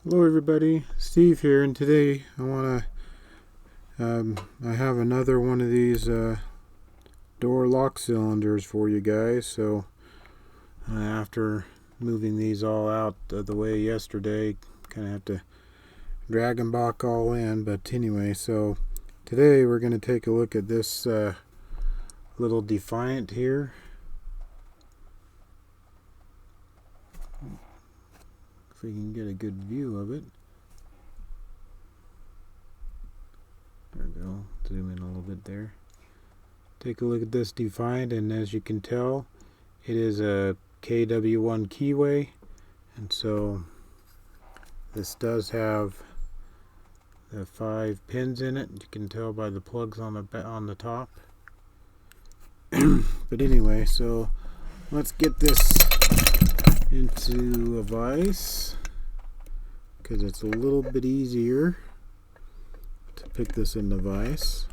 Hello everybody, Steve here, and today I have another one of these door lock cylinders for you guys. So after moving these all out of the way yesterday, kind of have to drag them back all in. But anyway, so today we're going to take a look at this little Defiant here. If we can get a good view of it. There we go. Zoom in a little bit there. Take a look at this Defiant, and as you can tell, it is a KW1 keyway, and so this does have the 5 pins in it. You can tell by the plugs on the top. But anyway, so let's get this into a vise because it's a little bit easier to pick this in the vise.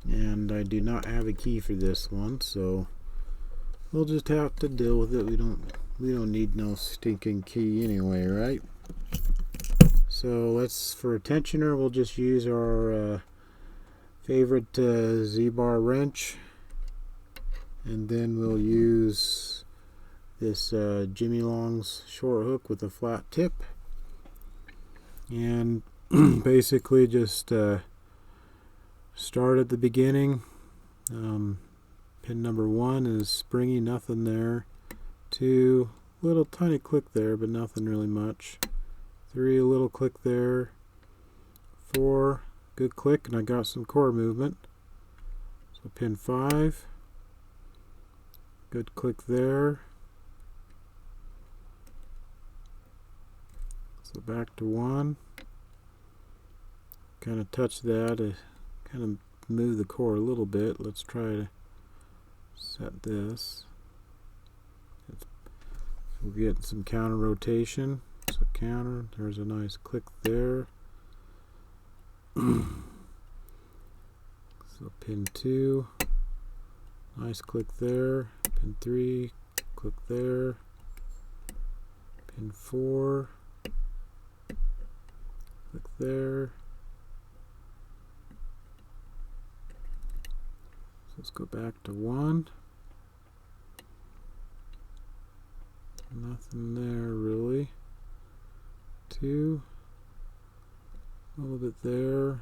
And I do not have a key for this one, so we'll just have to deal with it. We don't need no stinking key anyway, right? So for a tensioner, we'll just use our favorite Z-bar wrench, and then we'll use this Jimmy Long's short hook with a flat tip, and basically just start at the beginning. Pin number 1 is springy, nothing there. 2, little tiny click there, but nothing really much. 3, a little click there. 4, good click, and I got some core movement. So pin 5, good click there. So back to 1. Kind of touch that, kind of move the core a little bit. Let's try to set this. So we'll get some counter rotation. So counter, there's a nice click there. So pin 2, nice click there. Pin 3, click there. Pin 4, click there. So let's go back to 1. Nothing there really. 2, a little bit there.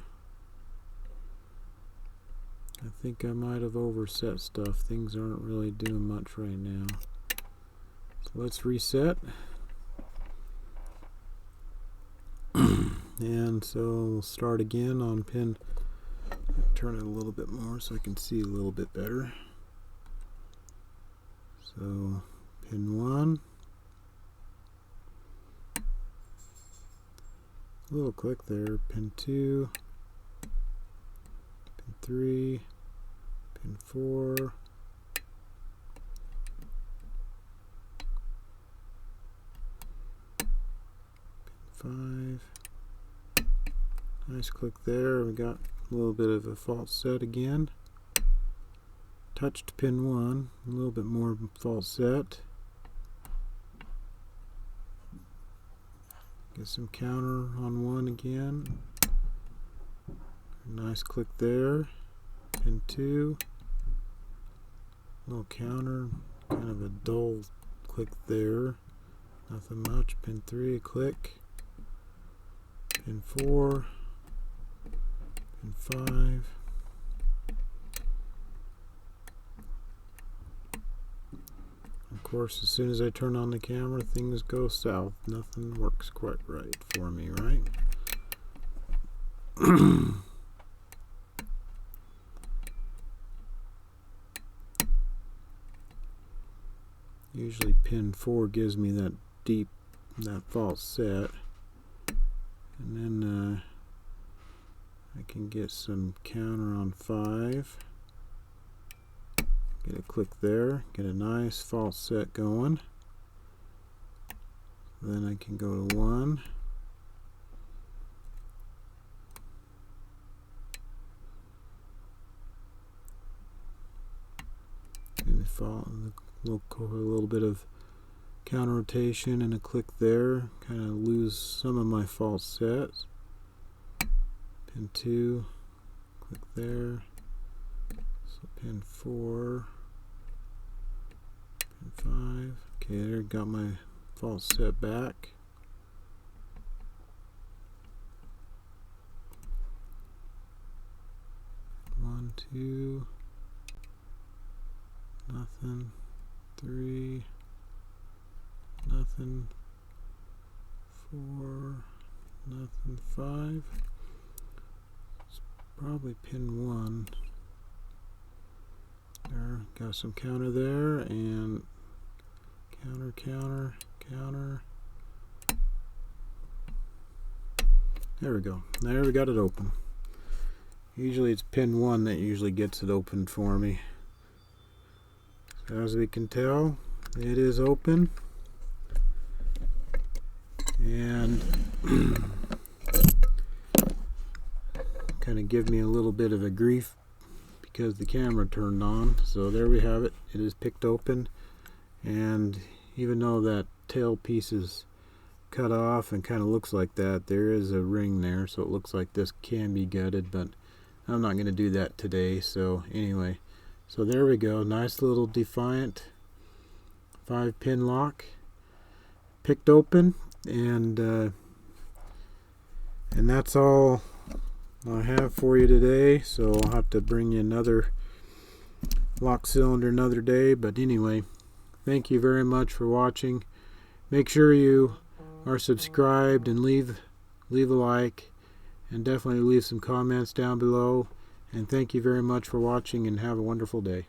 I think I might have overset stuff. Things aren't really doing much right now. So let's reset. And so we'll start again on pin. Turn it a little bit more so I can see a little bit better. So pin 1. A little click there. Pin 2. Pin 3. Pin 4. Pin 5. Nice click there. We got a little bit of a false set again. Touched pin 1. A little bit more false set. Get some counter on 1 again. Nice click there. Pin 2. Little counter. Kind of a dull click there. Nothing much. Pin 3, click. Pin 4. Pin 5. Of course, as soon as I turn on the camera, things go south. Nothing works quite right for me, right? Usually pin 4 gives me that false set. And then I can get some counter on 5. Get a click there, get a nice false set going. Then I can go to 1. And a little bit of counter rotation and a click there. Kind of lose some of my false sets. Pin 2, click there. So pin 4, pin 5. Okay, there, got my false set back. One, 2, nothing. 3, nothing. 4, nothing. 5. It's probably pin 1. There, got some counter there, and counter, counter, counter. There we go. There, we got it open. Usually it's pin 1 that usually gets it open for me. So as we can tell, it is open. And kind of give me a little bit of a grief because the camera turned on. So there we have it. It is picked open. And even though that tail piece is cut off and kind of looks like that, there is a ring there, so it looks like this can be gutted, but I'm not going to do that today. So anyway, so there we go. Nice little Defiant 5-pin lock picked open, and that's all I have for you today. So I'll have to bring you another lock cylinder another day. But anyway, thank you very much for watching. Make sure you are subscribed and leave a like, and definitely leave some comments down below. And thank you very much for watching, and have a wonderful day.